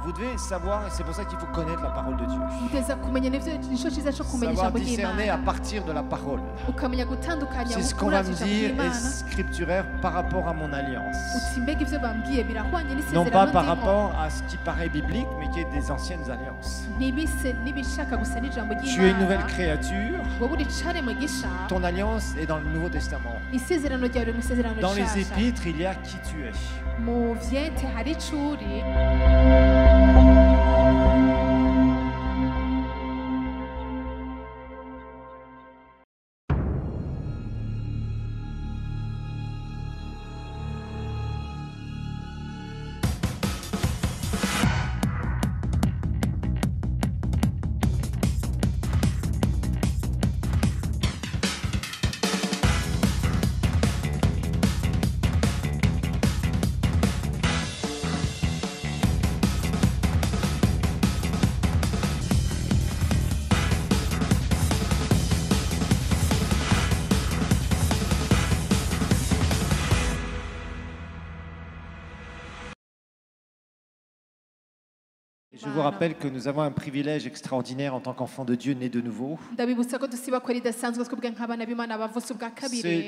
vous devez savoir, et c'est pour ça qu'il faut connaître la parole de Dieu. Savoir Savoir discerner à partir de la parole. C'est ce qu'on va me dire est scripturaire par rapport à mon alliance. Non pas par rapport à ce qui paraît biblique, mais qui est des anciennes alliances. Tu es une nouvelle créature. Ton alliance est dans le Nouveau Testament. Dans les épîtres, il y a qui tu es. Je vous rappelle que nous avons un privilège extraordinaire en tant qu'enfants de Dieu nés de nouveau. C'est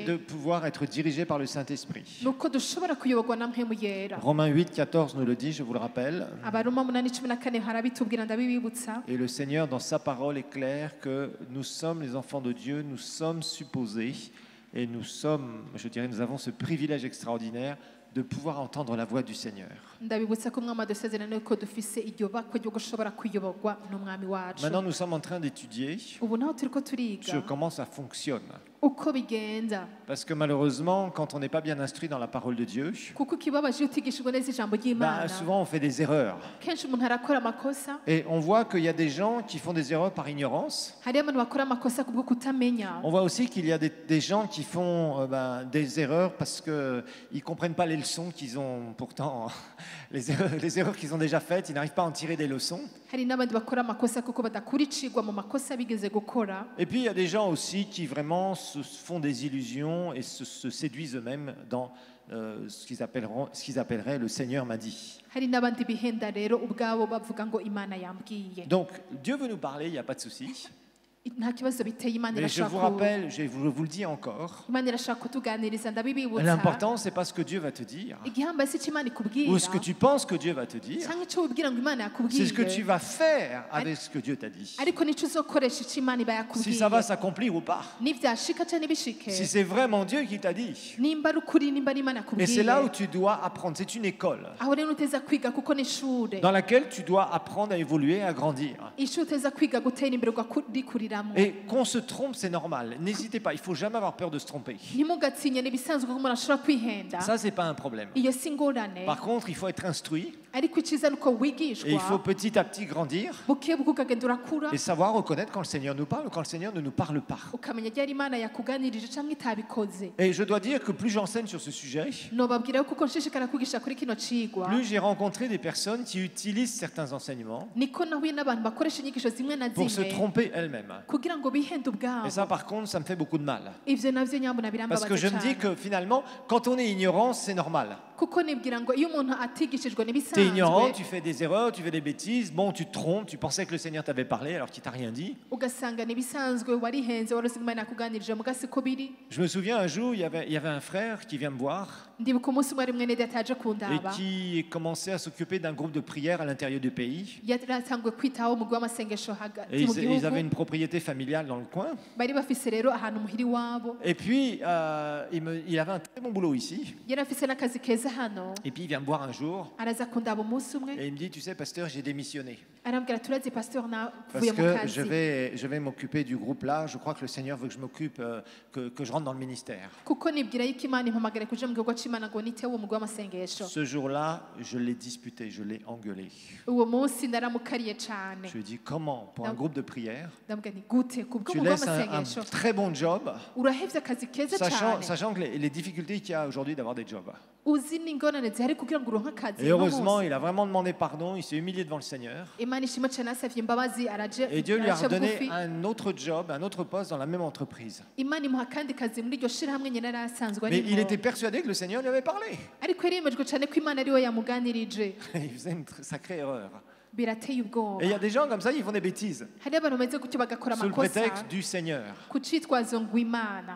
de pouvoir être dirigé par le Saint-Esprit. Romains 8, 14 nous le dit, je vous le rappelle. Et le Seigneur, dans sa parole, est clair que nous sommes les enfants de Dieu, nous sommes supposés, et nous sommes, je dirais, nous avons ce privilège extraordinaire de pouvoir entendre la voix du Seigneur. Maintenant, nous sommes en train d'étudier comment ça fonctionne. Parce que malheureusement, quand on n'est pas bien instruit dans la parole de Dieu, souvent on fait des erreurs. Et on voit qu'il y a des gens qui font des erreurs par ignorance. On voit aussi qu'il y a des gens qui font des erreurs parce qu'ils ne comprennent pas les leçons qu'ils ont pourtant, les erreurs qu'ils ont déjà faites, ils n'arrivent pas à en tirer des leçons. Et puis il y a des gens aussi qui vraiment se font des illusions et se séduisent eux-mêmes dans ce qu'ils appelleraient le Seigneur m'a dit. Donc Dieu veut nous parler, il n'y a pas de souci. Mais je vous rappelle, je vous le dis encore, l'important c'est pas ce que Dieu va te dire ou ce que tu penses que Dieu va te dire, c'est ce que tu vas faire avec ce que Dieu t'a dit. Si ça va s'accomplir ou pas, si c'est vraiment Dieu qui t'a dit. Et c'est là où tu dois apprendre, c'est une école dans laquelle tu dois apprendre à évoluer, à grandir. Et qu'on se trompe, c'est normal. N'hésitez pas, il ne faut jamais avoir peur de se tromper. Ça, ce n'est pas un problème. Par contre, il faut être instruit. Et il faut petit à petit grandir et savoir reconnaître quand le Seigneur nous parle ou quand le Seigneur ne nous parle pas. Et je dois dire que plus j'enseigne sur ce sujet, plus j'ai rencontré des personnes qui utilisent certains enseignements pour se tromper elles-mêmes. Et ça, par contre, ça me fait beaucoup de mal. Parce que je me dis que finalement, quand on est ignorant, c'est normal. Tu es ignorant, tu fais des erreurs, tu fais des bêtises, bon, tu te trompes, tu pensais que le Seigneur t'avait parlé alors qu'il t'a rien dit. Je me souviens un jour, il y avait un frère qui vient me voir et qui commençait à s'occuper d'un groupe de prière à l'intérieur du pays. Et ils avaient une propriété familiale dans le coin. Et puis, il avait un très bon boulot ici. Et puis il vient me voir un jour et il me dit, tu sais, pasteur, j'ai démissionné. Parce que je vais m'occuper du groupe là, je crois que le Seigneur veut que je m'occupe, que je rentre dans le ministère. Ce jour-là, je l'ai disputé, je l'ai engueulé. Je lui ai dit, comment, pour un groupe de prière, tu laisses un très bon job, sachant que les difficultés qu'il y a aujourd'hui d'avoir des jobs. Et heureusement, il a vraiment demandé pardon, il s'est humilié devant le Seigneur. Et Dieu lui a redonné un autre job, un autre poste dans la même entreprise. Mais il était persuadé que le Seigneur lui avait parlé. Il faisait une sacrée erreur. Et il y a des gens comme ça, ils font des bêtises sous le prétexte du Seigneur.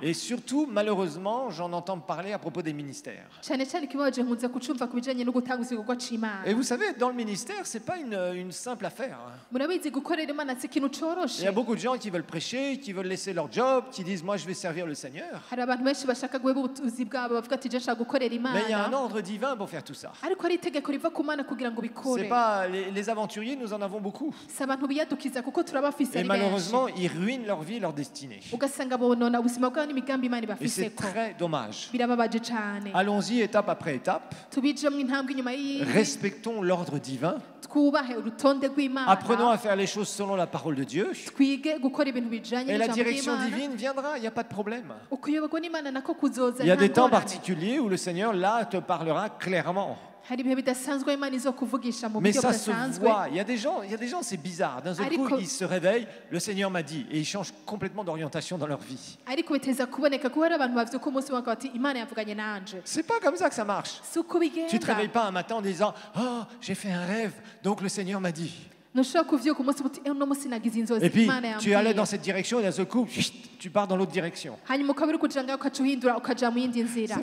Et surtout, malheureusement, j'en entends parler à propos des ministères. Et vous savez, dans le ministère, ce n'est pas une simple affaire. Il y a beaucoup de gens qui veulent prêcher, qui veulent laisser leur job, qui disent « moi je vais servir le Seigneur ». Mais il y a un ordre divin pour faire tout ça. C'est pas les aventuriers, nous en avons beaucoup. Et malheureusement, ils ruinent leur vie et leur destinée. Et c'est très dommage. Allons-y étape après étape. Respectons l'ordre divin. Apprenons à faire les choses selon la parole de Dieu. Et la direction divine viendra, il n'y a pas de problème. Il y a des temps particuliers où le Seigneur, là, te parlera clairement. Mais ça se voit. Il y a des gens, c'est bizarre. D'un seul coup, ils se réveillent, le Seigneur m'a dit, et ils changent complètement d'orientation dans leur vie. C'est pas comme ça que ça marche. Tu te réveilles pas un matin en disant, oh, j'ai fait un rêve, donc le Seigneur m'a dit. Et puis tu allais dans cette direction et d'un seul coup tu pars dans l'autre direction. C'est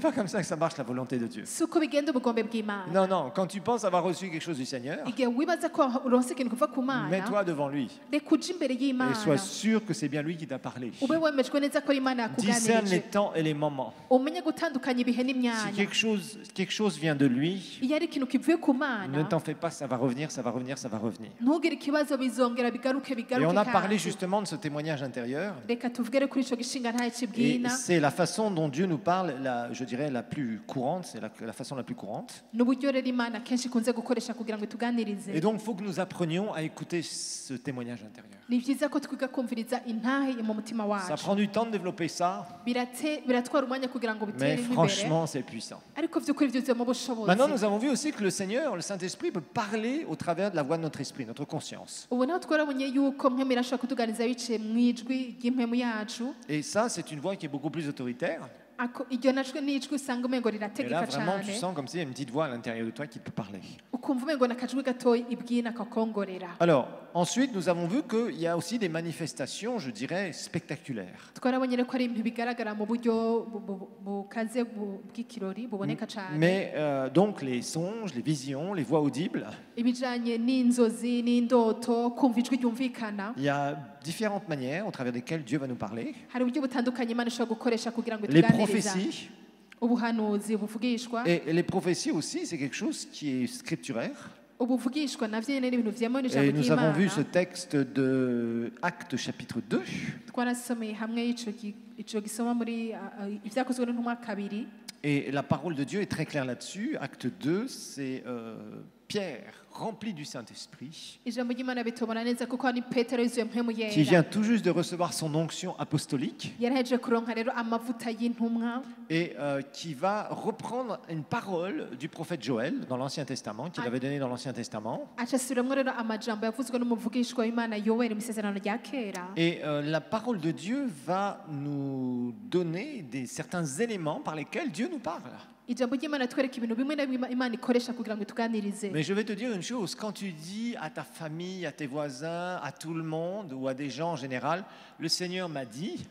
pas comme ça que ça marche, la volonté de Dieu. Non, non, quand tu penses avoir reçu quelque chose du Seigneur, mets-toi devant lui et sois sûr que c'est bien lui qui t'a parlé. Discerne les temps et les moments. Si quelque chose vient de lui, ne t'en fais pas, ça va revenir, ça va revenir, ça va revenir. Et on a parlé justement de ce témoignage intérieur. Et c'est la façon dont Dieu nous parle, je dirais la plus courante, c'est la façon la plus courante. Et donc il faut que nous apprenions à écouter ce témoignage intérieur. Ça prend du temps de développer ça, mais franchement c'est puissant. Maintenant nous avons vu aussi que le Seigneur, le Saint-Esprit peut parler au travers de la voix de notre esprit, notre conscience. Et ça, c'est une voix qui est beaucoup plus autoritaire. Et là, vraiment, tu sens comme s'il y a une petite voix à l'intérieur de toi qui peut parler. Alors, ensuite, nous avons vu qu'il y a aussi des manifestations, je dirais, spectaculaires. Mais donc, les songes, les visions, les voix audibles. Il y a différentes manières au travers desquelles Dieu va nous parler. Les prophéties. Et les prophéties aussi, c'est quelque chose qui est scripturaire. Et nous avons vu ce texte de Actes chapitre 2. Et la parole de Dieu est très claire là-dessus. Acte 2, c'est Pierre, rempli du Saint-Esprit, qui vient tout juste de recevoir son onction apostolique et qui va reprendre une parole du prophète Joël dans l'Ancien Testament, qu'il avait donnée dans l'Ancien Testament. Et la parole de Dieu va nous donner certains éléments par lesquels Dieu nous parle. Mais je vais te dire une chose, quand tu dis à ta famille, à tes voisins, à tout le monde ou à des gens en général, le Seigneur m'a dit,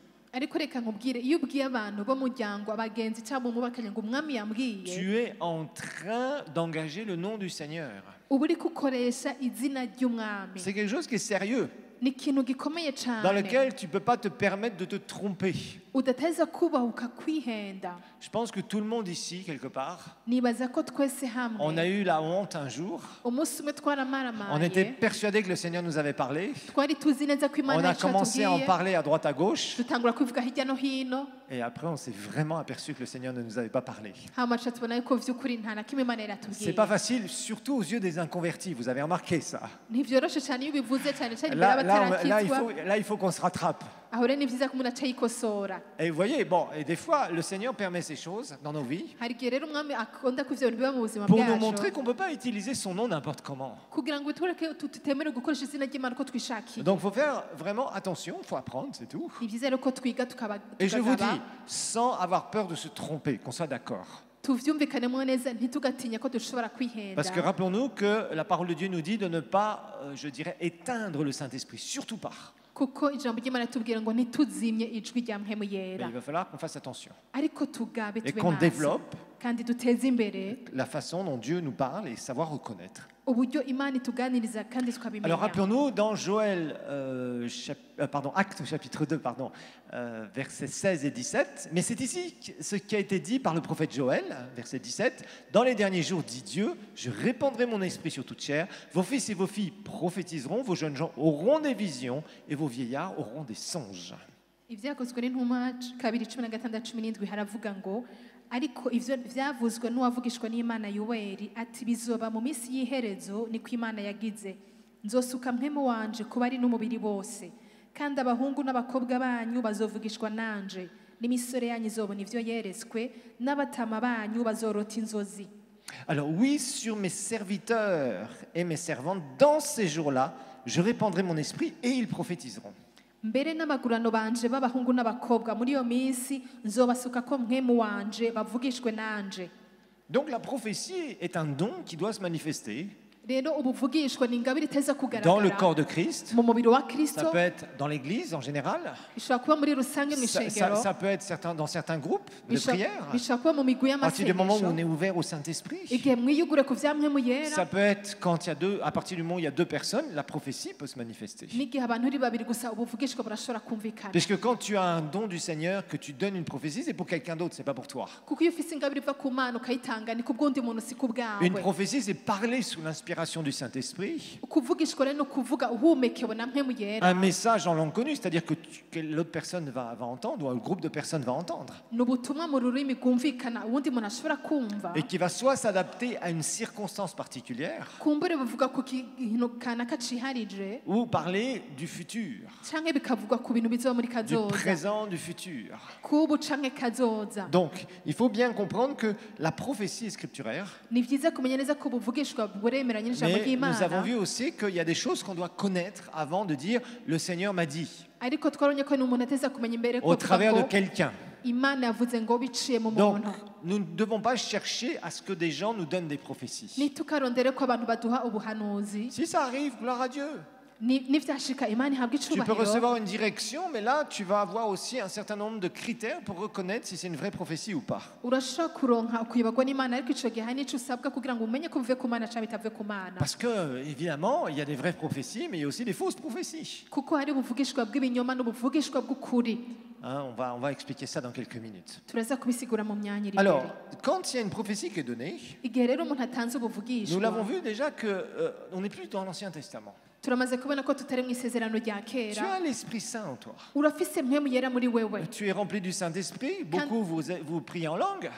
tu es en train d'engager le nom du Seigneur. C'est quelque chose qui est sérieux, dans lequel tu ne peux pas te permettre de te tromper. Je pense que tout le monde ici, quelque part, on a eu la honte un jour. On était persuadé que le Seigneur nous avait parlé. On a commencé à en parler à droite à gauche. Et après, on s'est vraiment aperçu que le Seigneur ne nous avait pas parlé. C'est pas facile, surtout aux yeux des inconvertis. Vous avez remarqué ça? Là, il faut qu'on se rattrape. Et vous voyez, bon, et des fois, le Seigneur permet ces choses dans nos vies pour nous montrer qu'on ne peut pas utiliser son nom n'importe comment. Donc, il faut faire vraiment attention, il faut apprendre, c'est tout. Et je vous dis, sans avoir peur de se tromper, qu'on soit d'accord. Parce que rappelons-nous que la parole de Dieu nous dit de ne pas, je dirais, éteindre le Saint-Esprit, surtout pas. Mais il va falloir qu'on fasse attention et qu'on développe la façon dont Dieu nous parle et savoir reconnaître. Alors rappelons-nous dans Joël, Actes chapitre 2, versets 16 et 17, mais c'est ici ce qui a été dit par le prophète Joël, verset 17, « Dans les derniers jours, dit Dieu, je répandrai mon esprit sur toute chair, vos fils et vos filles prophétiseront, vos jeunes gens auront des visions et vos vieillards auront des songes. » ariko ivyo vyavuzwe n'uwavugishwa n'Imana Yoweri ati bizoba mu minsi y'iherezo niko Imana yagize nzosuka mpemu wanje kuba ari n'umubiri bose kandi abahungu n'abakobwa banyu bazovugishwa nanje n'imisore yanyu izobona ivyo yeretswe n'abatama banyu bazorota inzozi. Alors oui, sur mes serviteurs et mes servantes, dans ces jours-là, je répandrai mon esprit et ils prophétiseront. Mbere n'amagurano banje b'abahungu n'abakobwa muri iyo minsi nzobasuka ko mpemu wanje bavugishwe nanje. Donc la prophétie est un don qui doit se manifester dans le corps de Christ. Ça peut être dans l'église en général. Ça peut être dans certains groupes de prière. À partir du moment où on est ouvert au Saint-Esprit. Ça peut être quand il y a à partir du moment où il y a deux personnes, la prophétie peut se manifester. Puisque quand tu as un don du Seigneur, que tu donnes une prophétie, c'est pour quelqu'un d'autre, c'est pas pour toi. Une prophétie, c'est parler sous l'inspiration du Saint-Esprit. Un message en langue connue, c'est-à-dire que l'autre personne va entendre, ou un groupe de personnes va entendre. Et qui va soit s'adapter à une circonstance particulière, ou parler du futur, du présent, du futur. Donc, il faut bien comprendre que la prophétie est scripturaire. Mais nous avons vu aussi qu'il y a des choses qu'on doit connaître avant de dire « le Seigneur m'a dit » au travers de quelqu'un. Donc, nous ne devons pas chercher à ce que des gens nous donnent des prophéties. Si ça arrive, gloire à Dieu. Tu peux recevoir une direction, mais là, tu vas avoir aussi un certain nombre de critères pour reconnaître si c'est une vraie prophétie ou pas. Parce que, évidemment, il y a des vraies prophéties, mais il y a aussi des fausses prophéties. Hein, on va expliquer ça dans quelques minutes. Alors, quand il y a une prophétie qui est donnée, nous l'avons vu déjà qu'on n'est plus dans l'Ancien Testament. Tu as l'Esprit Saint en toi. Tu es rempli du Saint-Esprit. Beaucoup vous priez en langue.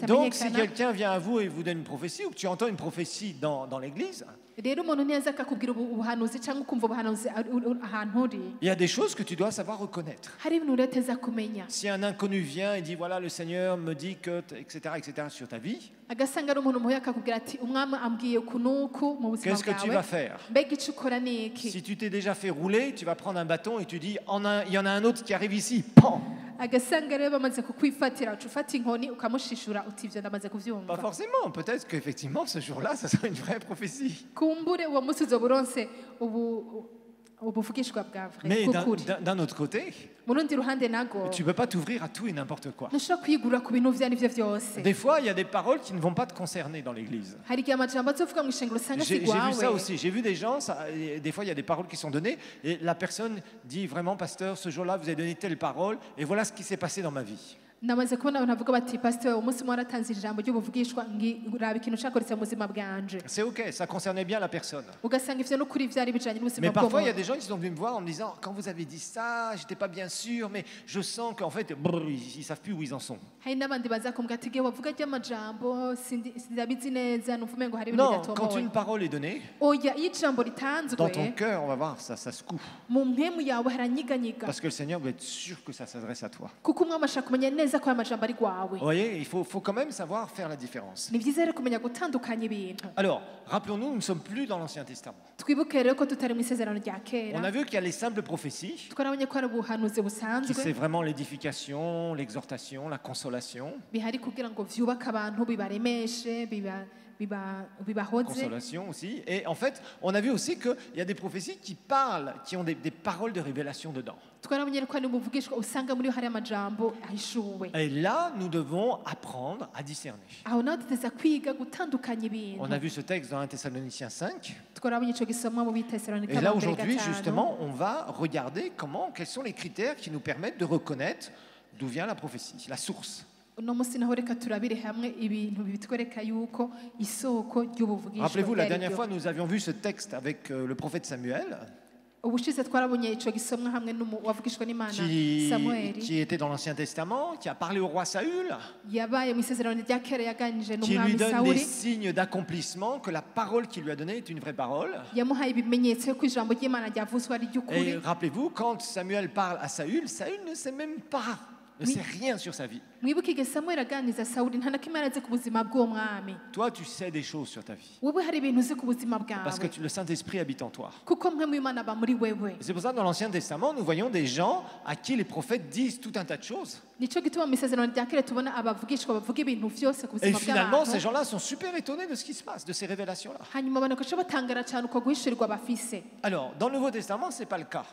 Donc, si quelqu'un vient à vous et vous donne une prophétie, ou que tu entends une prophétie dans l'église, il y a des choses que tu dois savoir reconnaître. Si un inconnu vient et dit voilà, le Seigneur me dit que, etc., sur ta vie, qu'est-ce que tu vas faire? Si tu t'es déjà fait rouler, tu vas prendre un bâton et tu dis il y en a un autre qui arrive ici. Pan! Pas forcément, peut-être qu'effectivement ce jour-là, ça sera une vraie prophétie. Mais d'un autre côté, tu ne peux pas t'ouvrir à tout et n'importe quoi. Des fois, il y a des paroles qui ne vont pas te concerner dans l'église. J'ai vu ça aussi. J'ai vu des gens, des fois, il y a des paroles qui sont données et la personne dit vraiment, pasteur, ce jour-là, vous avez donné telle parole et voilà ce qui s'est passé dans ma vie. namaze kubona abantu bavuga bati pasteur umunsi mwe waratanze ijambo ry'ubuvugishwa ngiraba ikintu cyakoretse mu buzima bwanje. C'est OK, ça concernait bien la personne. Ugasanga ivyo no kuri vyari bijanye n'ubuzima bw'umuntu. Mais parfois il y a des gens qui sont venus me voir en me disant quand vous avez dit ça, j'étais pas bien sûr mais je sens qu'en fait ils savent plus où ils en sont. Hari n'abandi baza kumbwa ati ge wavuga ry'amajambo sindabizi neza n'uvume ngo hari ibintu byatomoye. Non, quand une parole est donnée, oya ijambo ritanzwe dans ton cœur, on va voir ça secoue. Mu mpemu yawe haranyiganyiga. Parce que le Seigneur veut être sûr que ça s'adresse à toi. Kuko umwami ashaka kumenya neza Vous voyez, il faut quand même savoir faire la différence. Alors, rappelons-nous, nous ne sommes plus dans l'Ancien Testament. On a vu qu'il y a les simples prophéties, qui c'est vraiment l'édification, l'exhortation, la consolation. Consolation aussi. Et en fait, on a vu aussi qu'il y a des prophéties qui parlent, qui ont des paroles de révélation dedans. Et là, nous devons apprendre à discerner. On a vu ce texte dans 1 Thessaloniciens 5. Et là, aujourd'hui, justement, on va regarder quels sont les critères qui nous permettent de reconnaître d'où vient la prophétie, la source. Rappelez-vous, la dernière fois, nous avions vu ce texte avec le prophète Samuel, qui était dans l'Ancien Testament, qui a parlé au roi Saül, qui lui donne des signes d'accomplissement, que la parole qu'il lui a donnée est une vraie parole. Et rappelez-vous, quand Samuel parle à Saül, Saül ne sait même pas, ne sait rien sur sa vie. Toi, tu sais des choses sur ta vie. Parce que le Saint-Esprit habite en toi. C'est pour ça que dans l'Ancien Testament, nous voyons des gens à qui les prophètes disent tout un tas de choses. Et finalement, ces gens-là sont super étonnés de ce qui se passe, de ces révélations-là. Alors, dans le Nouveau Testament, ce n'est pas le cas.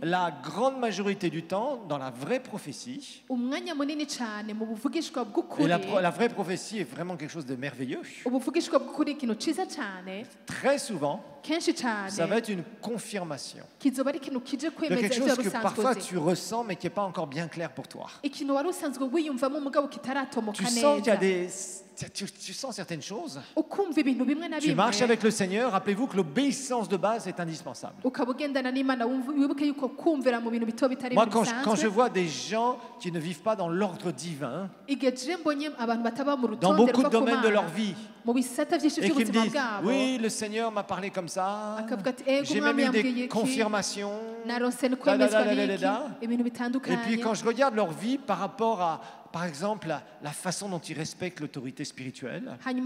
La grande majorité du temps, dans la vraie prophétie, et la vraie prophétie est vraiment quelque chose de merveilleux. Très souvent, ça va être une confirmation de quelque chose que parfois tu ressens mais qui n'est pas encore bien clair pour toi. Tu sens qu'il y a tu sens certaines choses. Tu marches avec le Seigneur. Rappelez-vous que l'obéissance de base est indispensable. Moi, quand je vois des gens qui ne vivent pas dans l'ordre divin, dans beaucoup de domaines de leur vie, et qui me disent, oui, le Seigneur m'a parlé comme ça, j'ai même eu des confirmations, et puis quand je regarde leur vie par rapport à, par exemple, la façon dont ils respectent l'autorité spirituelle. Il y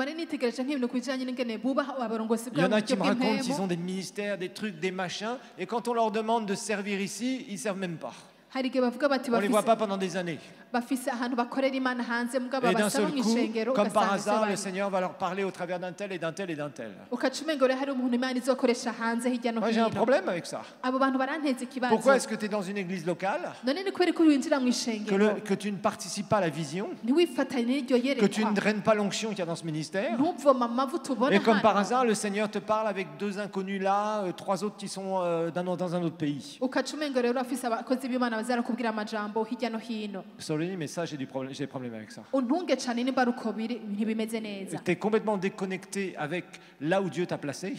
en a qui me racontent qu'ils ont des ministères, des trucs, des machins, et quand on leur demande de servir ici, ils ne servent même pas. On ne les voit pas pendant des années. Et d'un seul coup, comme par hasard, le Seigneur va leur parler au travers d'un tel et d'un tel et d'un tel. Moi, j'ai un problème avec ça. Pourquoi est-ce que tu es dans une église locale, que tu ne participes pas à la vision, que tu ne draines pas l'onction qu'il y a dans ce ministère, et comme par hasard, le Seigneur te parle avec 2 inconnus là, 3 autres qui sont dans un autre pays. Mais ça, j'ai des problèmes avec ça. Tu es complètement déconnecté avec là où Dieu t'a placé.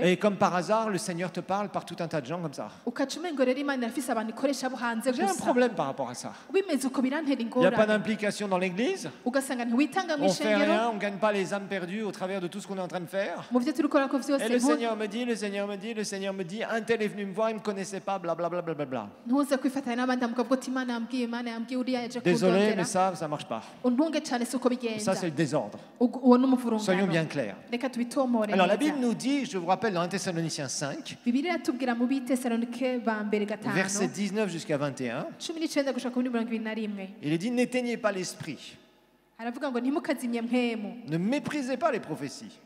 Et comme par hasard, le Seigneur te parle par tout un tas de gens comme ça. J'ai un problème par rapport à ça. Il n'y a pas d'implication dans l'église. On ne fait rien, on ne gagne pas les âmes perdues au travers de tout ce qu'on est en train de faire. Et le Seigneur me dit, un tel est venu me voir, il ne me connaissait pas, blablabla. Désolé, mais ça ne marche pas. Ça, c'est le désordre. Soyons bien clairs. Alors, la Bible nous dit, je vous rappelle, dans 1 Thessaloniciens 5, versets 19 jusqu'à 21, il est dit, n'éteignez pas l'esprit. Ne méprisez pas les prophéties,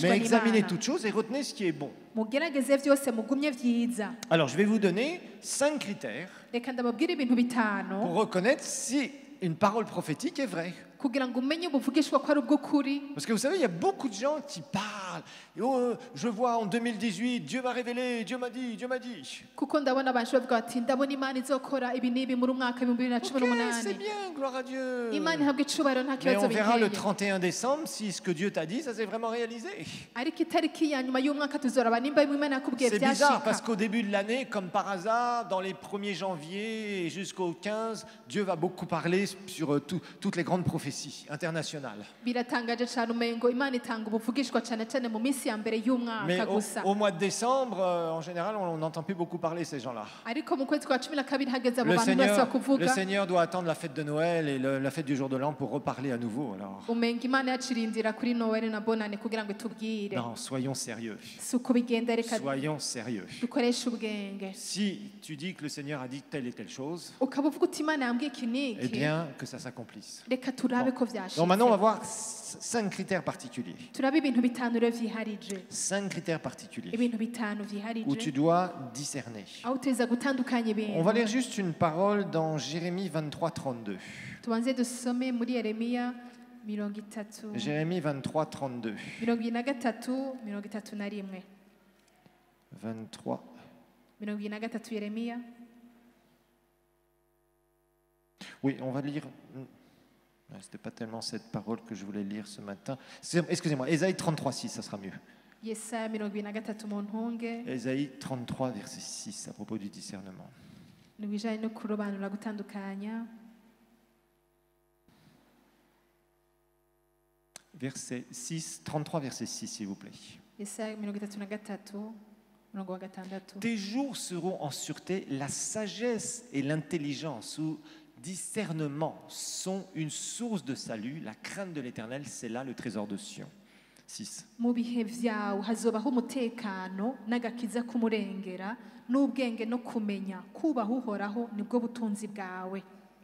mais examinez toutes choses et retenez ce qui est bon. Alors, je vais vous donner 5 critères pour reconnaître si une parole prophétique est vraie. Parce que vous savez, il y a beaucoup de gens qui parlent. Oh, je vois en 2018, Dieu m'a révélé, Dieu m'a dit, Dieu m'a dit. Ok, c'est bien, gloire à Dieu. Mais on verra le 31 décembre si ce que Dieu t'a dit, ça s'est vraiment réalisé. C'est bizarre parce qu'au début de l'année, comme par hasard, dans les 1er janvier jusqu'au 15, Dieu va beaucoup parler sur toutes les grandes prophéties. prophétie internationale. Mais au mois de décembre, en général, on n'entend plus beaucoup parler ces gens-là. Le Seigneur doit attendre la fête de Noël et la fête du jour de l'an pour reparler à nouveau. Alors. Non, soyons sérieux. Soyons sérieux. Si tu dis que le Seigneur a dit telle et telle chose, eh bien que ça s'accomplisse. Donc maintenant, on va voir 5 critères particuliers. 5 critères particuliers où tu dois discerner. On va lire juste une parole dans Jérémie 23, 32. Jérémie 23, 32. 23. Oui, on va lire. Ce n'était pas tellement cette parole que je voulais lire ce matin. Excusez-moi, Ésaïe 33, 6, ça sera mieux. Ésaïe 33, verset 6, à propos du discernement. Verset 6, 33, verset 6, s'il vous plaît. Tes jours seront en sûreté, la sagesse et l'intelligence ou discernement sont une source de salut, la crainte de l'Éternel, c'est là le trésor de Sion. 6.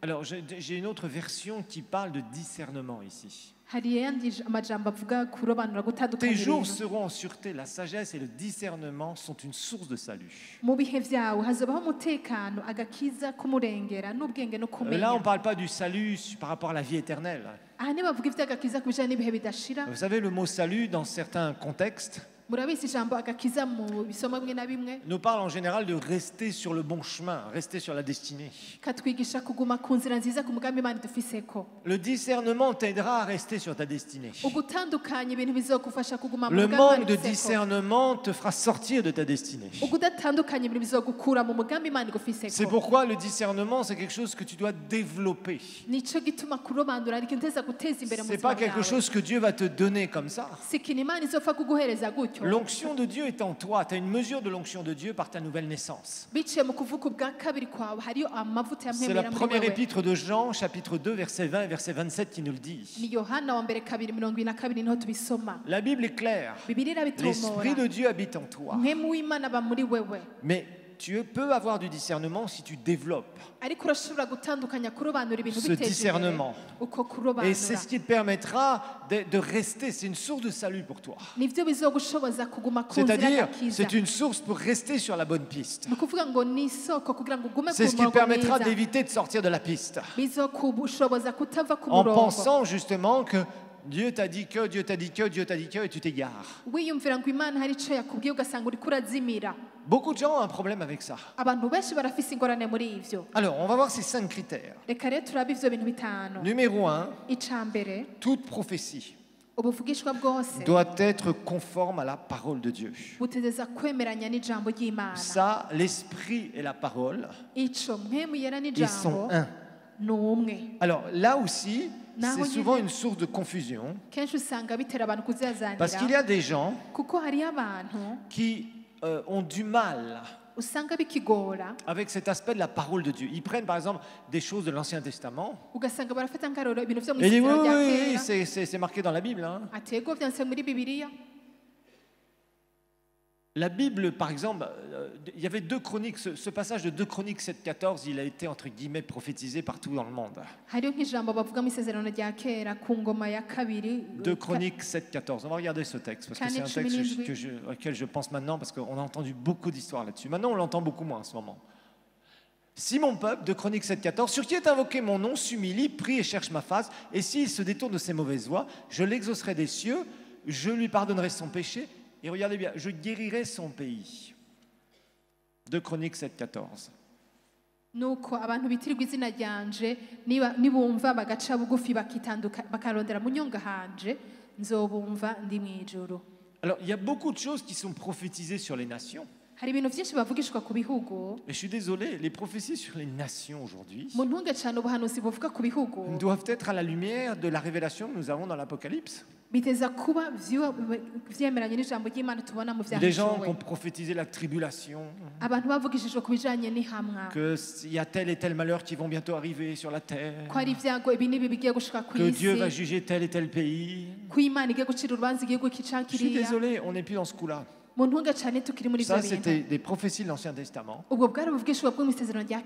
Alors j'ai une autre version qui parle de discernement ici. Tes jours seront en sûreté, la sagesse et le discernement sont une source de salut. Là, on ne parle pas du salut par rapport à la vie éternelle. Vous savez, le mot salut, dans certains contextes, nous parle en général de rester sur le bon chemin, rester sur la destinée. Le discernement t'aidera à rester sur ta destinée. Le manque de discernement te fera sortir de ta destinée. C'est pourquoi le discernement, c'est quelque chose que tu dois développer. C'est pas quelque chose que Dieu va te donner comme ça. L'onction de Dieu est en toi. Tu as une mesure de l'onction de Dieu par ta nouvelle naissance. C'est la première épître de Jean, chapitre 2, verset 20 et verset 27 qui nous le dit. La Bible est claire. L'Esprit de Dieu habite en toi. Mais tu peux avoir du discernement si tu développes ce discernement. Et c'est ce qui te permettra de rester. C'est une source de salut pour toi. C'est-à-dire, c'est une source pour rester sur la bonne piste. C'est ce qui te permettra d'éviter de sortir de la piste. En pensant justement que Dieu t'a dit que, Dieu t'a dit que, Dieu t'a dit que, et tu t'égares. Beaucoup de gens ont un problème avec ça. Alors, on va voir ces 5 critères. Numéro 1, toute prophétie doit être conforme à la parole de Dieu. Ça, l'esprit et la parole, ils sont un. Alors là aussi, c'est souvent une source de confusion parce qu'il y a des gens qui ont du mal avec cet aspect de la parole de Dieu. Ils prennent par exemple des choses de l'Ancien Testament et ils disent oui, c'est marqué dans la Bible. Hein. La Bible, par exemple, il y avait 2 Chroniques, ce passage de 2 Chroniques 7-14, il a été entre guillemets prophétisé partout dans le monde. 2 Chroniques 7-14, on va regarder ce texte, parce que c'est un texte auquel je pense maintenant, parce qu'on a entendu beaucoup d'histoires là-dessus. Maintenant, on l'entend beaucoup moins en ce moment. Si mon peuple, 2 Chroniques 7-14, sur qui est invoqué mon nom, s'humilie, prie et cherche ma face, et s'il se détourne de ses mauvaises voies, je l'exaucerai des cieux, je lui pardonnerai son péché, et regardez bien, je guérirai son pays. 2 Chroniques 7-14. nuko abantu bitirirwa izina ryanje nibumva bagaca bugufi bakarondera mu nyonga hanje nzobumva ndi mwijuru. Alors, il y a beaucoup de choses qui sont prophétisées sur les nations. Et je suis désolé, les prophéties sur les nations aujourd'hui doivent être à la lumière de la révélation que nous avons dans l'Apocalypse. Des gens qui ont prophétisé la tribulation, qu'il y a tel et tel malheur qui vont bientôt arriver sur la terre, que Dieu va juger tel et tel pays. Je suis désolé, on n'est plus dans ce coup-là. Ça, c'était des prophéties de l'Ancien Testament.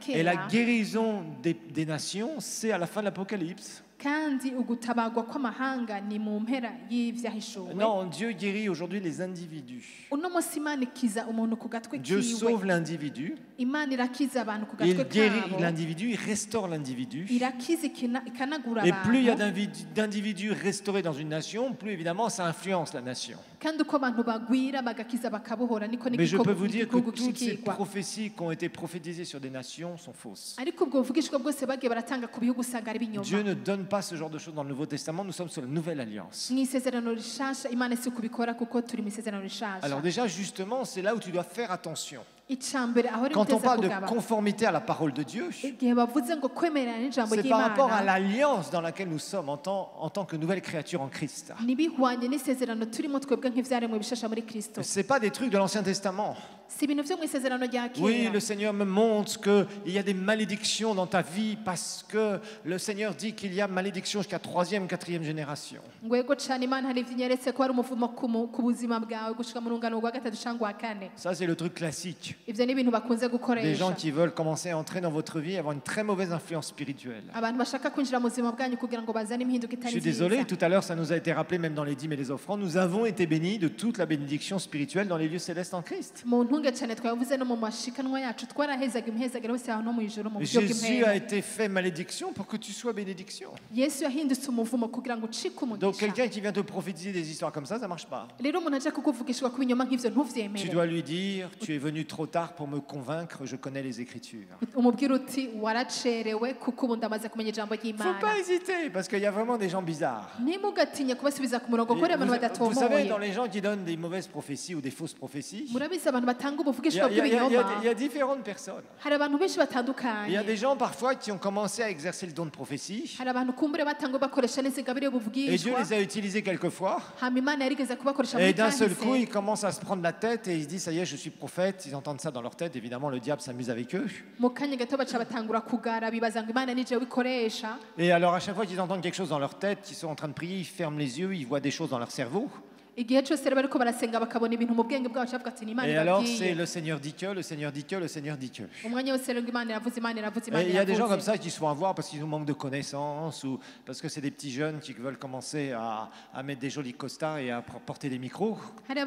Et la guérison des nations, c'est à la fin de l'Apocalypse. Non, Dieu guérit aujourd'hui les individus. Dieu sauve l'individu. Il guérit l'individu, il restaure l'individu. Et plus il y a d'individus restaurés dans une nation, plus évidemment ça influence la nation. Mais je peux vous dire que toutes ces prophéties qui ont été prophétisées sur des nations sont fausses. Dieu ne donne pas ce genre de choses dans le Nouveau Testament, nous sommes sur la Nouvelle Alliance. Alors déjà, justement, c'est là où tu dois faire attention. Quand on parle de conformité à la parole de Dieu, c'est par rapport à l'alliance dans laquelle nous sommes en tant que nouvelle créature en Christ. Ce n'est pas des trucs de l'Ancien Testament. Oui, le Seigneur me montre qu'il y a des malédictions dans ta vie parce que le Seigneur dit qu'il y a malédiction jusqu'à 3e, 4e génération. Ça, c'est le truc classique. Des gens qui veulent commencer à entrer dans votre vie et avoir une très mauvaise influence spirituelle. Je suis désolé, tout à l'heure, ça nous a été rappelé même dans les dîmes et les offrandes. Nous avons été bénis de toute la bénédiction spirituelle dans les lieux célestes en Christ. Jésus a été fait malédiction pour que tu sois bénédiction. Donc quelqu'un qui vient te prophétiser des histoires comme ça ne marche pas. Tu dois lui dire, tu es venu trop tard pour me convaincre, je connais les Écritures. Il ne faut pas hésiter, parce qu'il y a vraiment des gens bizarres. Vous savez, dans les gens qui donnent des mauvaises prophéties ou des fausses prophéties, il y a différentes personnes. Il y a des gens parfois qui ont commencé à exercer le don de prophétie et Dieu les a utilisés quelquefois et d'un seul coup ils commencent à se prendre la tête et ils se disent ça y est, je suis prophète. Ils entendent ça dans leur tête, évidemment le diable s'amuse avec eux. Et alors à chaque fois qu'ils entendent quelque chose dans leur tête, qu'ils sont en train de prier, ils ferment les yeux, ils voient des choses dans leur cerveau. Et alors c'est le Seigneur dit que, le Seigneur dit que, le Seigneur dit que. Et il y a des gens comme ça qui se font avoir parce qu'ils ont manque de connaissances ou parce que c'est des petits jeunes qui veulent commencer à mettre des jolis costards et à porter des micros. Et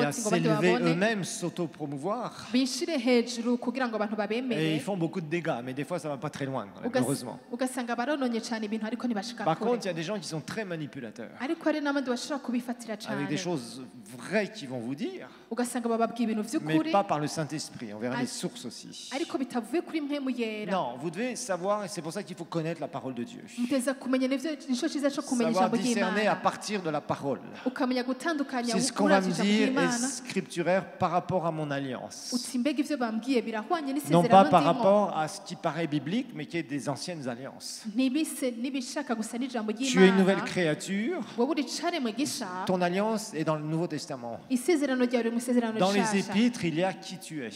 à s'élever eux-mêmes, s'auto-promouvoir. Et ils font beaucoup de dégâts, mais des fois ça va pas très loin, heureusement. Par contre, il y a des gens qui sont très manipulateurs, avec des choses vraies qu'ils vont vous dire, mais pas par le Saint-Esprit. On verra les sources aussi. Non, vous devez savoir, et c'est pour ça qu'il faut connaître la parole de Dieu. Savoir discerner à partir de la parole. Si ce qu'on va me dire est scripturaire par rapport à mon alliance, non pas par rapport à ce qui paraît biblique, mais qui est des anciennes alliances. Tu es une nouvelle créature. Ton alliance est dans le Nouveau Testament. Dans les épîtres, il y a qui tu es.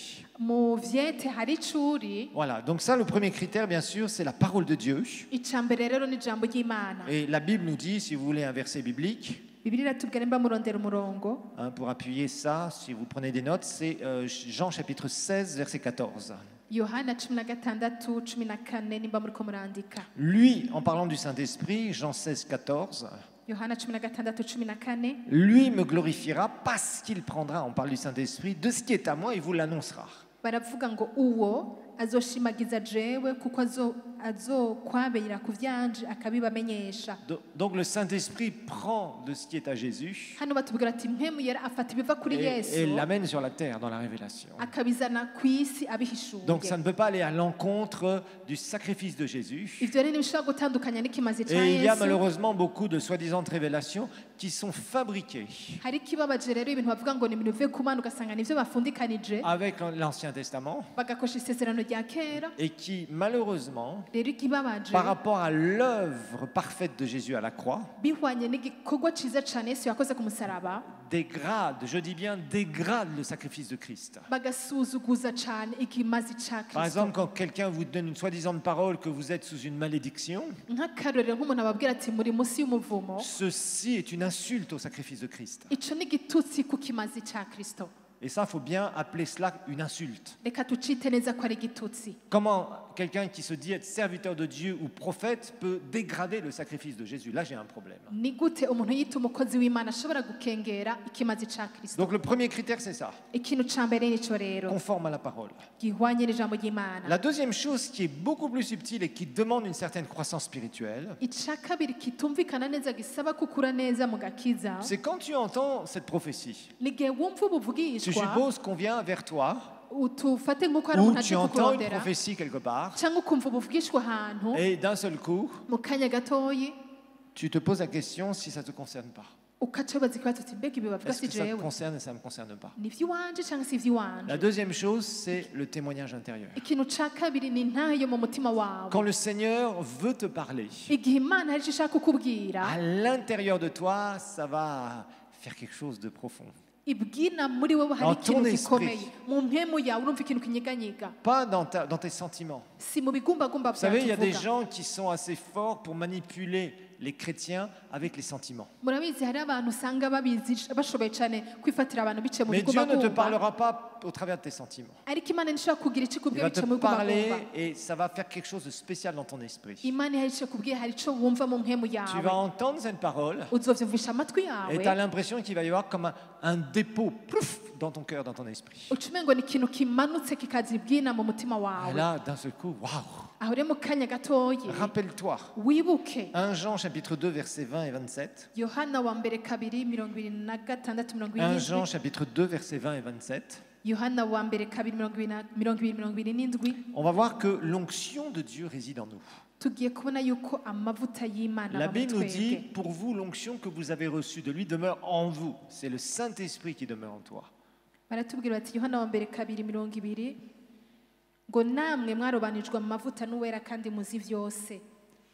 Voilà, donc ça, le premier critère, bien sûr, c'est la parole de Dieu. Et la Bible nous dit, si vous voulez un verset biblique, pour appuyer ça, si vous prenez des notes, c'est Jean chapitre 16, verset 14. Lui, en parlant du Saint-Esprit, Jean 16, 14, lui me glorifiera parce qu'il prendra, on parle du Saint-Esprit, de ce qui est à moi et vous l'annoncera. Donc le Saint-Esprit prend de ce qui est à Jésus et l'amène sur la terre dans la révélation. Donc ça ne peut pas aller à l'encontre du sacrifice de Jésus. Et il y a malheureusement beaucoup de soi-disant révélations qui sont fabriquées avec l'Ancien Testament et qui malheureusement, par rapport à l'œuvre parfaite de Jésus à la croix, dégrade, je dis bien dégrade le sacrifice de Christ. Par exemple, quand quelqu'un vous donne une soi-disant parole que vous êtes sous une malédiction, ceci est une insulte au sacrifice de Christ. Et ça, il faut bien appeler cela une insulte. Comment quelqu'un qui se dit être serviteur de Dieu ou prophète peut dégrader le sacrifice de Jésus? Là, j'ai un problème. Donc le premier critère, c'est ça. Conforme à la parole. La deuxième chose qui est beaucoup plus subtile et qui demande une certaine croissance spirituelle, c'est quand tu entends cette prophétie. Tu supposes qu'on vient vers toi, ou tu entends une prophétie quelque part, et d'un seul coup, tu te poses la question si ça ne te concerne pas. Est-ce que ça me concerne et ça ne me concerne pas? La deuxième chose, c'est le témoignage intérieur. Quand le Seigneur veut te parler, à l'intérieur de toi, ça va faire quelque chose de profond. Dans ton esprit, pas dans tes sentiments. Vous savez, il y a des gens qui sont assez forts pour manipuler les chrétiens avec les sentiments. Mais Dieu ne te parlera pas au travers de tes sentiments. Il va te parler et ça va faire quelque chose de spécial dans ton esprit. Tu vas entendre cette parole et tu as l'impression qu'il va y avoir comme un dépôt dans ton cœur, dans ton esprit. Et là, d'un seul coup, waouh! Rappelle-toi, 1 Jean chapitre 2 versets 20 et 27. 1 Jean chapitre 2 versets 20 et 27. On va voir que l'onction de Dieu réside en nous. La Bible nous dit, pour vous, l'onction que vous avez reçue de lui demeure en vous. C'est le Saint-Esprit qui demeure en toi.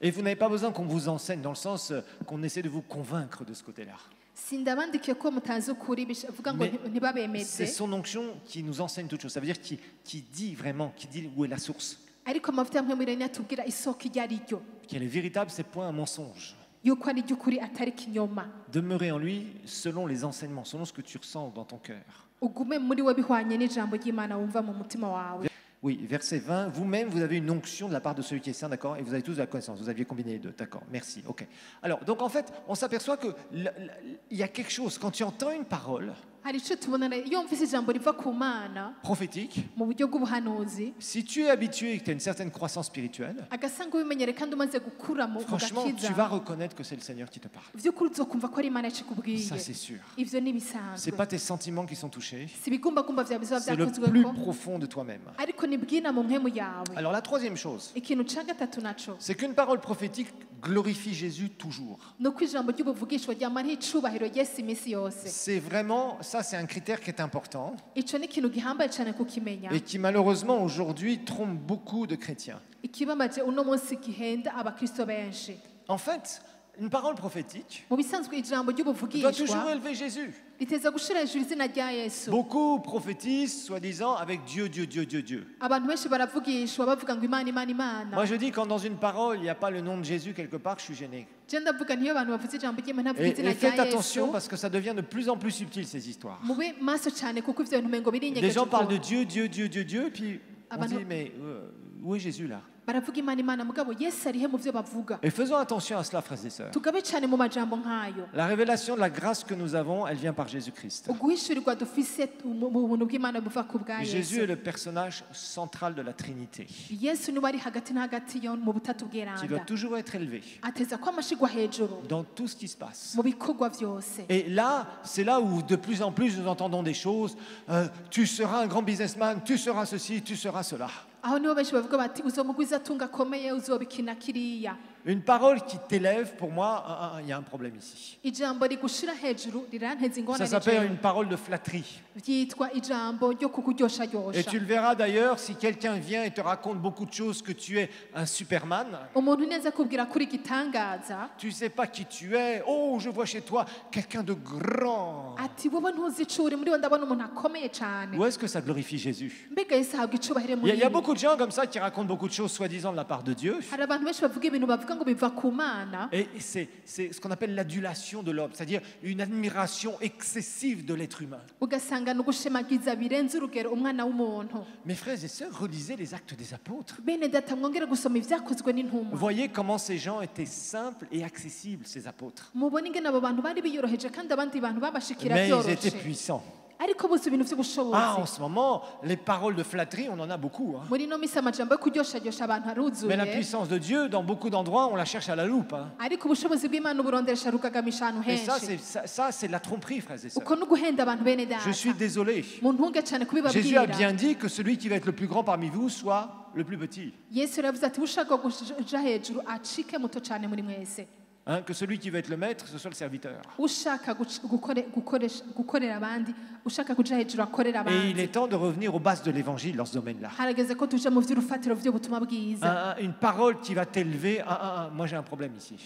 Et vous n'avez pas besoin qu'on vous enseigne, dans le sens qu'on essaie de vous convaincre de ce côté-là. Mais c'est son onction qui nous enseigne toute chose. Ça veut dire qui dit vraiment, qui dit où est la source. Qu'elle est véritable, c'est point un mensonge. Demeurer en lui selon les enseignements, selon ce que tu ressens dans ton cœur. Oui, verset 20, vous-même, vous avez une onction de la part de celui qui est saint, d'accord? Et vous avez tous de la connaissance, vous aviez combiné les deux, d'accord? Merci, ok. Alors, donc en fait, on s'aperçoit qu'il y a quelque chose, quand tu entends une parole prophétique, si tu es habitué et que tu as une certaine croissance spirituelle, franchement, tu vas reconnaître que c'est le Seigneur qui te parle. Ça, c'est sûr. Ce n'est pas tes sentiments qui sont touchés, c'est le plus profond de toi-même. Alors la troisième chose, c'est qu'une parole prophétique glorifie Jésus toujours. C'est vraiment, ça c'est un critère qui est important et qui malheureusement aujourd'hui trompe beaucoup de chrétiens. En fait, une parole prophétique doit toujours élever Jésus. Beaucoup prophétisent, soi-disant, avec Dieu, Dieu, Dieu, Dieu, Dieu. Moi, je dis, quand dans une parole, il n'y a pas le nom de Jésus quelque part, je suis gêné. Et faites attention parce que ça devient de plus en plus subtil, ces histoires. Les gens parlent de Dieu, Dieu, Dieu, Dieu, Dieu, puis on dit, mais où est Jésus là? Et faisons attention à cela, frères et sœurs. La révélation de la grâce que nous avons, elle vient par Jésus-Christ. Jésus est le personnage central de la Trinité, qui doit toujours être élevé dans tout ce qui se passe. Et là, c'est là où de plus en plus nous entendons des choses. Tu seras un grand businessman, tu seras ceci, tu seras cela. Une parole qui t'élève, pour moi, il y a un problème ici. Ça s'appelle une parole de flatterie. Et tu le verras d'ailleurs, si quelqu'un vient et te raconte beaucoup de choses, que tu es un Superman, tu ne sais pas qui tu es. Oh, je vois chez toi quelqu'un de grand. Où est-ce que ça glorifie Jésus? Il y a beaucoup de gens comme ça qui racontent beaucoup de choses soi-disant de la part de Dieu. Et c'est ce qu'on appelle l'adulation de l'homme, c'est-à-dire une admiration excessive de l'être humain. Mes frères et sœurs, relisez les Actes des Apôtres. Voyez comment ces gens étaient simples et accessibles, ces apôtres. Mais ils étaient puissants. Ah, en ce moment, les paroles de flatterie, on en a beaucoup. Hein. Mais la puissance de Dieu, dans beaucoup d'endroits, on la cherche à la loupe. Hein. Et ça, c'est de la tromperie, frères et sœurs. Je suis désolé. Jésus a bien dit que celui qui va être le plus grand parmi vous soit le plus petit. Hein, que celui qui va être le maître, ce soit le serviteur. Et il est temps de revenir aux bases de l'évangile dans ce domaine-là. Une parole qui va t'élever. Moi j'ai un problème ici.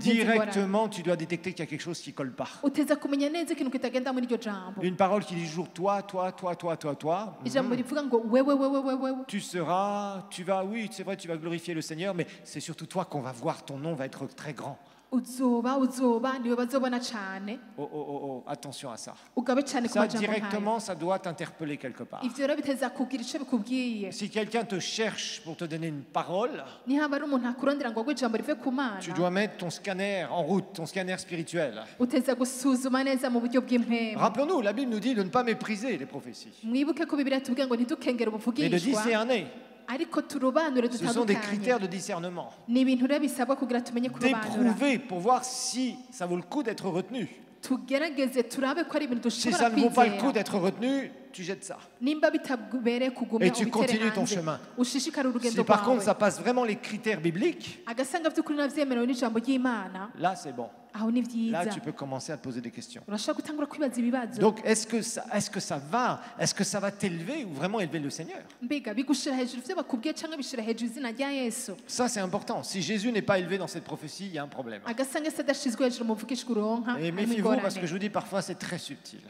Directement, tu dois détecter qu'il y a quelque chose qui ne colle pas. Une parole qui dit toujours toi. Tu seras, oui, c'est vrai, tu vas glorifier le Seigneur, mais c'est surtout toi qu'on va voir, ton nom va être très grand. Attention à ça. Ça, directement, ça doit t'interpeller quelque part. Si quelqu'un te cherche pour te donner une parole, tu dois mettre ton scanner en route, ton scanner spirituel. Rappelons-nous, la Bible nous dit de ne pas mépriser les prophéties, mais de discerner. Ce sont des critères de discernement. D'éprouver pour voir si ça vaut le coup d'être retenu. Si ça ne vaut pas le coup d'être retenu, tu jettes ça. Et tu continues ton chemin. Si par contre ça passe vraiment les critères bibliques, là c'est bon. Là, tu peux commencer à te poser des questions. Donc, est-ce que ça va? Est-ce que ça va t'élever ou vraiment élever le Seigneur? Ça, c'est important. Si Jésus n'est pas élevé dans cette prophétie, il y a un problème. Et méfiez-vous parce que je vous dis, parfois, c'est très subtil.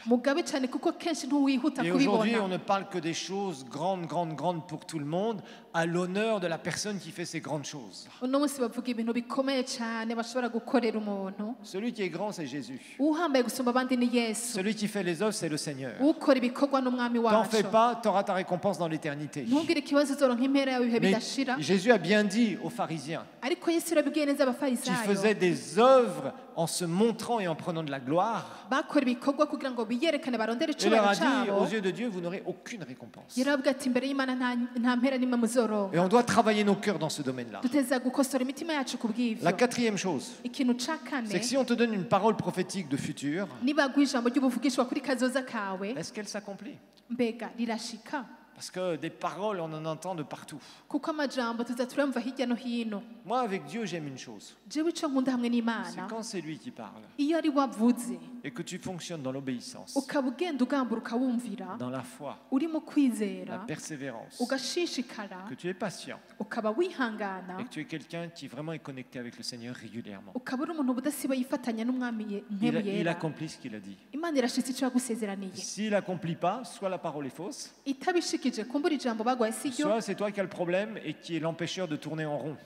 Et aujourd'hui, on ne parle que des choses grandes pour tout le monde, à l'honneur de la personne qui fait ces grandes choses. Celui qui est grand, c'est Jésus. Celui qui fait les œuvres, c'est le Seigneur. T'en fais pas, tu auras ta récompense dans l'éternité. Mais Jésus a bien dit aux pharisiens qui faisaient des œuvres en se montrant et en prenant de la gloire. Il leur a dit, aux yeux de Dieu, vous n'aurez aucune récompense. Et on doit travailler nos cœurs dans ce domaine-là. La quatrième chose, c'est que si on te donne une parole prophétique de futur, est-ce qu'elle s'accomplit? Parce que des paroles, on en entend de partout. Moi, avec Dieu, j'aime une chose. C'est quand c'est lui qui parle. Et que tu fonctionnes dans l'obéissance, dans la foi, la persévérance, que tu es patient et que tu es quelqu'un qui vraiment est connecté avec le Seigneur régulièrement. Il accomplit ce qu'il a dit. S'il n'accomplit pas, soit la parole est fausse, soit c'est toi qui as le problème et qui est l'empêcheur de tourner en rond.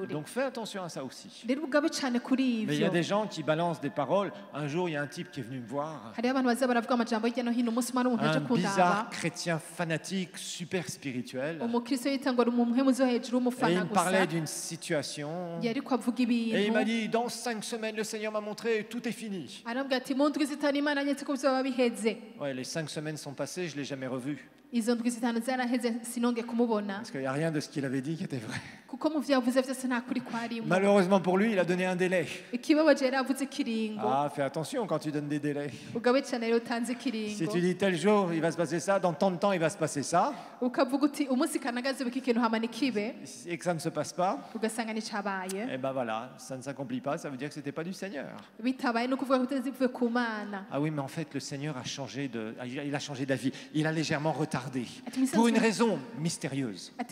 Donc fais attention à ça aussi. Mais il y a des des gens qui balancent des paroles. Un jour, il y a un type qui est venu me voir. Un bizarre chrétien fanatique, super spirituel. Et il me parlait d'une situation. Et il m'a dit, dans 5 semaines, le Seigneur m'a montré, tout est fini. Ouais, les 5 semaines sont passées, je ne l'ai jamais revu. Parce qu'il n'y a rien de ce qu'il avait dit qui était vrai. Malheureusement pour lui, il a donné un délai. Ah, fais attention quand tu donnes des délais. Si tu dis tel jour, il va se passer ça, dans tant de temps, il va se passer ça, et que ça ne se passe pas, et ben voilà, ça ne s'accomplit pas, ça veut dire que ce n'était pas du Seigneur. Ah oui, mais en fait, le Seigneur a changé d'avis. Il a légèrement retardé, pour une raison mystérieuse. Ah,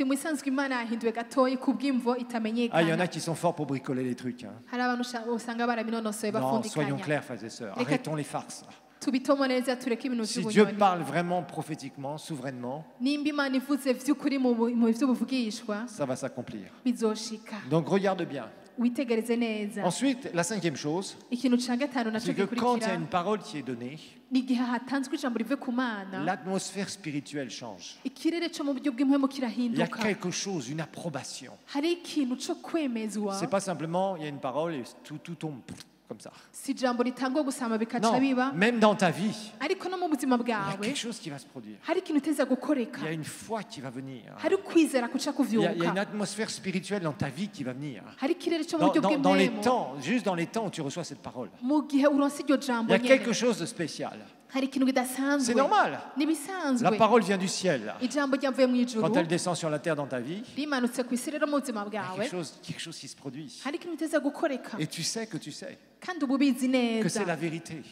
il y en a qui sont forts pour bricoler les trucs. Hein. Non, soyons clairs, frères et sœurs. Arrêtons les farces. Si Dieu parle vraiment prophétiquement, souverainement, ça va s'accomplir. Donc regarde bien. Ensuite, la 5e chose, c'est que quand il y a une parole qui est donnée, l'atmosphère spirituelle change. Il y a quelque chose, une approbation. C'est pas simplement, il y a une parole et tout tombe comme ça. Non, même dans ta vie, il y a quelque chose qui va se produire. Il y a une foi qui va venir. Il y a une atmosphère spirituelle dans ta vie qui va venir. Dans les temps, juste dans les temps où tu reçois cette parole. Il y a quelque chose de spécial. C'est normal. La parole vient du ciel. Quand elle descend sur la terre dans ta vie, il y a quelque chose qui se produit. Et tu sais que tu sais que c'est la vérité.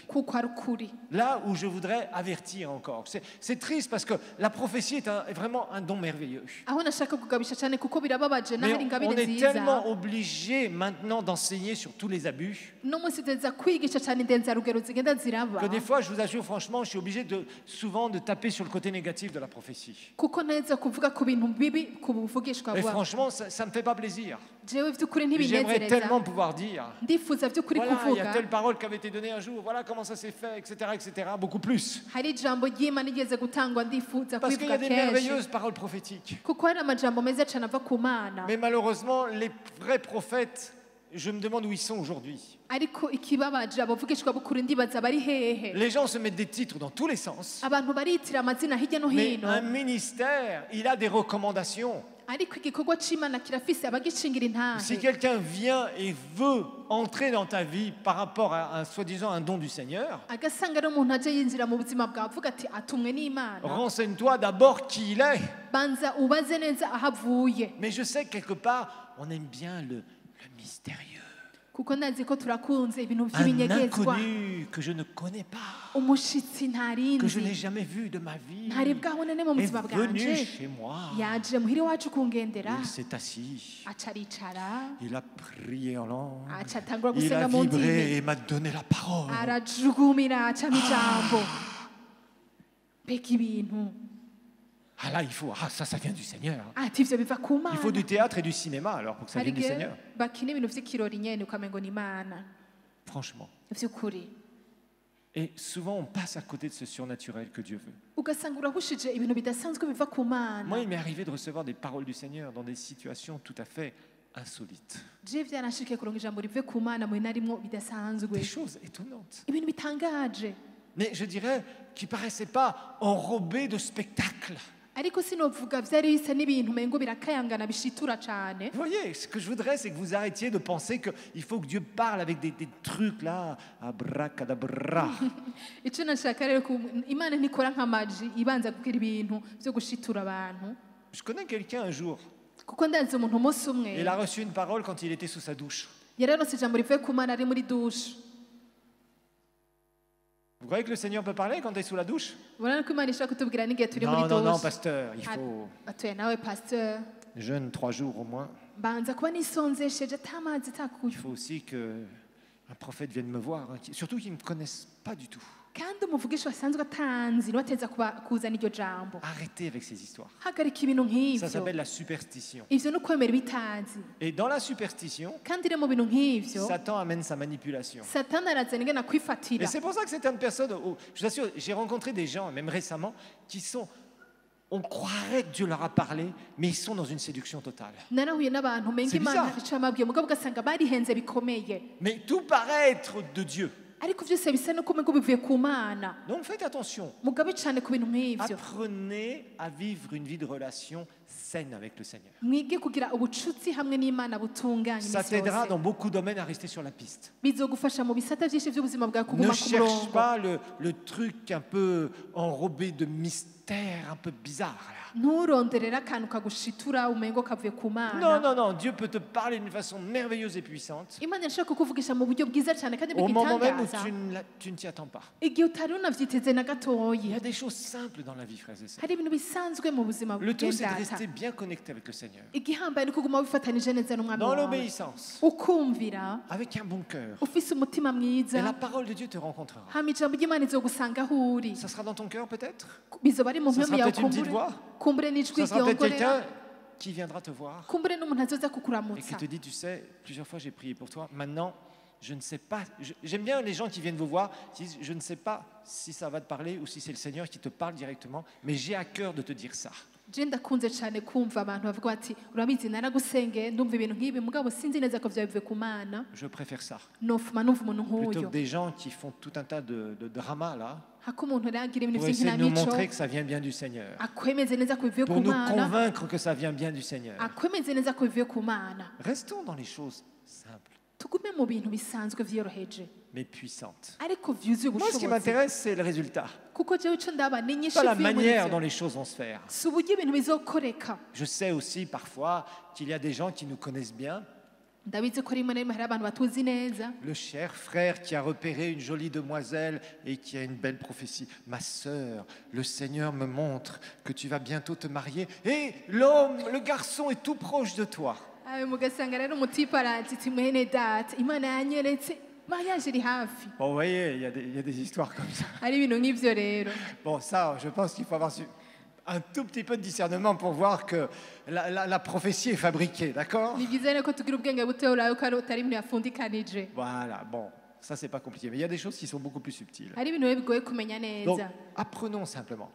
Là où je voudrais avertir encore, c'est triste parce que la prophétie est vraiment un don merveilleux. Mais on est tellement obligé maintenant d'enseigner sur tous les abus que des fois, je vous assure franchement, je suis obligé souvent de taper sur le côté négatif de la prophétie. Et franchement, ça me fait pas plaisir. J'aimerais tellement pouvoir dire, voilà, il y a telle parole qui avait été donnée un jour, voilà comment ça s'est fait, etc., etc., beaucoup plus. Parce qu'il y a des merveilleuses paroles prophétiques. Mais malheureusement, les vrais prophètes, je me demande où ils sont aujourd'hui. Les gens se mettent des titres dans tous les sens. Mais un ministère, il a des recommandations. Si quelqu'un vient et veut entrer dans ta vie par rapport à soi-disant un don du Seigneur, renseigne-toi d'abord qui il est. Mais je sais que quelque part, on aime bien le mystérieux. Un inconnu que je ne connais pas, que je n'ai jamais vu de ma vie, est venu chez moi. Il s'est assis, il a prié en langue, il a vibré et m'a donné la parole. Ah là, ça vient du Seigneur. Il faut du théâtre et du cinéma alors pour que ça vienne du Seigneur. Franchement. Et souvent, on passe à côté de ce surnaturel que Dieu veut. Moi, il m'est arrivé de recevoir des paroles du Seigneur dans des situations tout à fait insolites. Des choses étonnantes. Mais je dirais qui ne paraissaient pas enrobées de spectacles. Vous voyez, ce que je voudrais, c'est que vous arrêtiez de penser qu'il faut que Dieu parle avec des trucs là, abracadabra. Je connais quelqu'un un jour. Il a reçu une parole quand il était sous sa douche. Vous croyez que le Seigneur peut parler quand tu es sous la douche? Non, pasteur, il faut jeûne 3 jours au moins. Il faut aussi qu'un prophète vienne me voir, surtout qu'ils ne me connaissent pas du tout. Arrêtez avec ces histoires. Ça s'appelle la superstition. Et dans la superstition, Satan amène sa manipulation. Et c'est pour ça que certaines personnes, je vous assure, j'ai rencontré des gens, même récemment, qui sont... On croirait que Dieu leur a parlé, mais ils sont dans une séduction totale. C'est bizarre. Mais tout paraît être de Dieu. Donc faites attention. Apprenez à vivre une vie de relation saine avec le Seigneur. Ça t'aidera dans beaucoup de domaines à rester sur la piste. Ne cherche pas le truc un peu enrobé de mystère, un peu bizarre là. Non, Dieu peut te parler d'une façon merveilleuse et puissante au moment même où tu ne t'y attends pas. Il y a des choses simples dans la vie, frères et sœurs. Le tout, c'est de rester bien connecté avec le Seigneur, dans l'obéissance, avec un bon cœur. Et la parole de Dieu te rencontrera. Ça sera dans ton cœur peut-être. Ça sera peut-être une petite voix. Ça sera peut-être quelqu'un qui viendra te voir et qui te dit, tu sais, plusieurs fois j'ai prié pour toi, maintenant je ne sais pas, j'aime bien les gens qui viennent vous voir, qui disent, je ne sais pas si ça va te parler ou si c'est le Seigneur qui te parle directement, mais j'ai à cœur de te dire ça. Je préfère ça plutôt que des gens qui font tout un tas de drama là pour essayer de nous montrer que ça vient bien du Seigneur, pour nous convaincre que ça vient bien du Seigneur. Restons dans les choses simples mais puissantes. Moi, ce qui m'intéresse, c'est le résultat, pas la manière dont les choses vont se faire. Je sais aussi parfois qu'il y a des gens qui nous connaissent bien. Le cher frère qui a repéré une jolie demoiselle et qui a une belle prophétie. Ma sœur, le Seigneur me montre que tu vas bientôt te marier et l'homme, le garçon est tout proche de toi. Bon, vous voyez, il y a des histoires comme ça. Bon, ça, je pense qu'il faut avoir un tout petit peu de discernement pour voir que la prophétie est fabriquée, d'accord? Voilà, bon, ça c'est pas compliqué, mais il y a des choses qui sont beaucoup plus subtiles. Donc, apprenons simplement.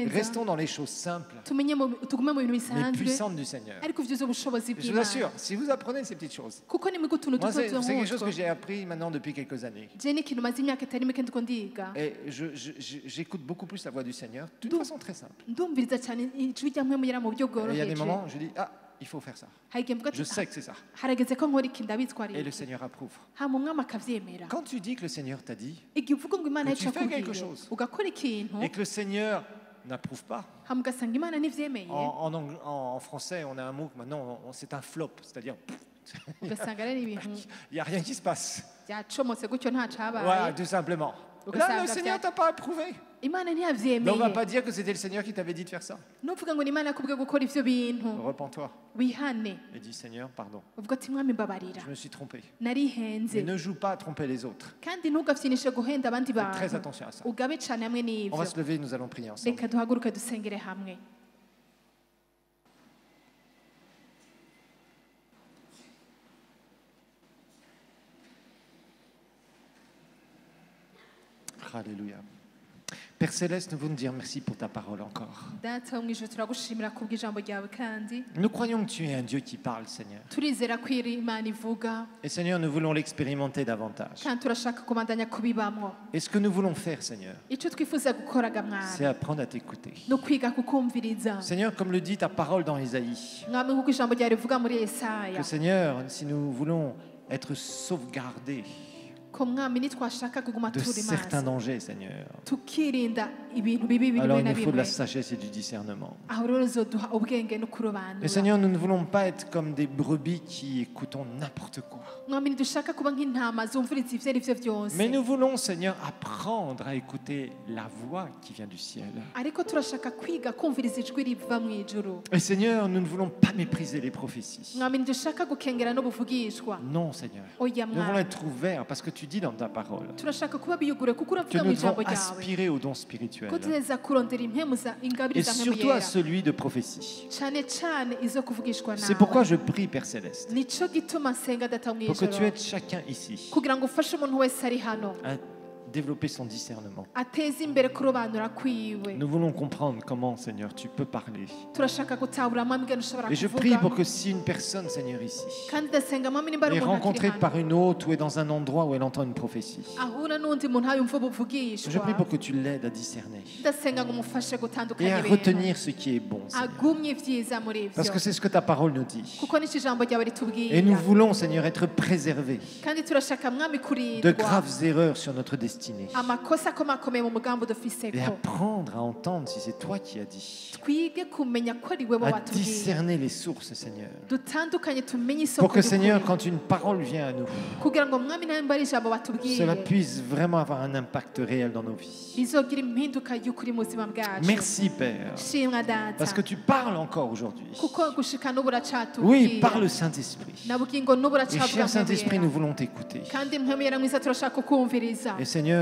Restons dans les choses simples, mais puissantes du Seigneur. Je vous assure, si vous apprenez ces petites choses, moi c'est quelque chose que j'ai appris maintenant depuis quelques années. Et j'écoute beaucoup plus la voix du Seigneur d'une façon très simple. Et il y a des moments où je dis, ah, il faut faire ça. Je sais que c'est ça. Et le Seigneur approuve. Quand tu dis que le Seigneur t'a dit, que tu fais quelque chose, et que le Seigneur n'approuve pas, en français, on a un mot que maintenant, c'est un flop, c'est-à-dire... il n'y a rien qui se passe. Voilà, tout simplement. Là, le Seigneur t'a pas approuvé. Donc, on ne va pas dire que c'était le Seigneur qui t'avait dit de faire ça. Repens-toi et dis, Seigneur, pardon. Je me suis trompé. Mais ne joue pas à tromper les autres. Fais très attention à ça. On va se lever et nous allons prier ensemble. Alléluia. Père Céleste, nous voulons te dire merci pour ta parole encore. Nous croyons que tu es un Dieu qui parle, Seigneur. Et Seigneur, nous voulons l'expérimenter davantage. Et ce que nous voulons faire, Seigneur, c'est apprendre à t'écouter. Seigneur, comme le dit ta parole dans Ésaïe, que Seigneur, si nous voulons être sauvegardés de certains dangers, Seigneur, alors il nous faut de la sagesse et du discernement. Et Seigneur, nous ne voulons pas être comme des brebis qui écoutons n'importe quoi. Mais nous voulons, Seigneur, apprendre à écouter la voix qui vient du ciel. Et Seigneur, nous ne voulons pas mépriser les prophéties. Non, Seigneur. Nous voulons être ouverts parce que tu dis dans ta parole que nous devons aspirer au don spirituel. Et surtout à celui de prophétie. C'est pourquoi je prie, Père Céleste, pour que tu aides chacun ici à développer son discernement. Nous voulons comprendre comment, Seigneur, tu peux parler. Et je prie pour que si une personne, Seigneur, ici est rencontrée par une autre ou est dans un endroit où elle entend une prophétie, je prie pour que tu l'aides à discerner et à retenir ce qui est bon, Seigneur. Parce que c'est ce que ta parole nous dit. Et nous voulons, Seigneur, être préservés de graves erreurs sur notre destinée. Et apprendre à entendre si c'est toi qui as dit. À discerner les sources, Seigneur. Pour que, Seigneur, quand une parole vient à nous, cela puisse vraiment avoir un impact réel dans nos vies. Merci, Père, parce que tu parles encore aujourd'hui. Oui, par le Saint-Esprit. Et cher Saint-Esprit, nous voulons t'écouter. Et Seigneur,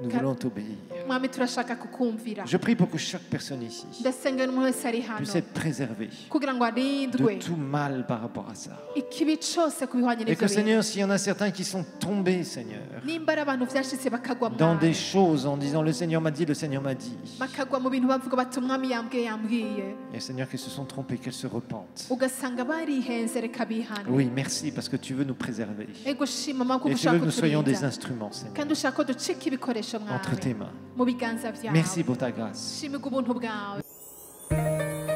nous voulons t'obéir. Je prie pour que chaque personne ici puisse être préservée de tout mal par rapport à ça. Et que, Seigneur, s'il y en a certains qui sont tombés, Seigneur, dans des choses en disant le Seigneur m'a dit, le Seigneur m'a dit, et Seigneur, qu'ils se sont trompés, qu'ils se repentent. Oui, merci parce que tu veux nous préserver. Et tu veux que nous soyons des instruments, Seigneur, entre tes mains. Merci pour ta grâce.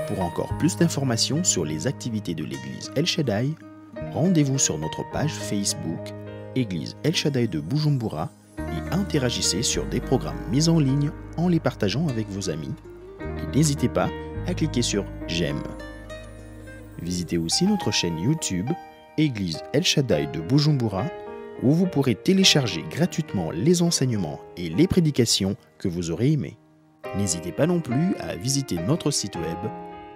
Pour encore plus d'informations sur les activités de l'église El Shaddai, rendez-vous sur notre page Facebook Église El Shaddai de Bujumbura et interagissez sur des programmes mis en ligne en les partageant avec vos amis. Et n'hésitez pas à cliquer sur J'aime. Visitez aussi notre chaîne YouTube Église El Shaddai de Bujumbura, où vous pourrez télécharger gratuitement les enseignements et les prédications que vous aurez aimés. N'hésitez pas non plus à visiter notre site web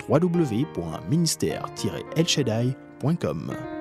www.ministère-elshaddai.com.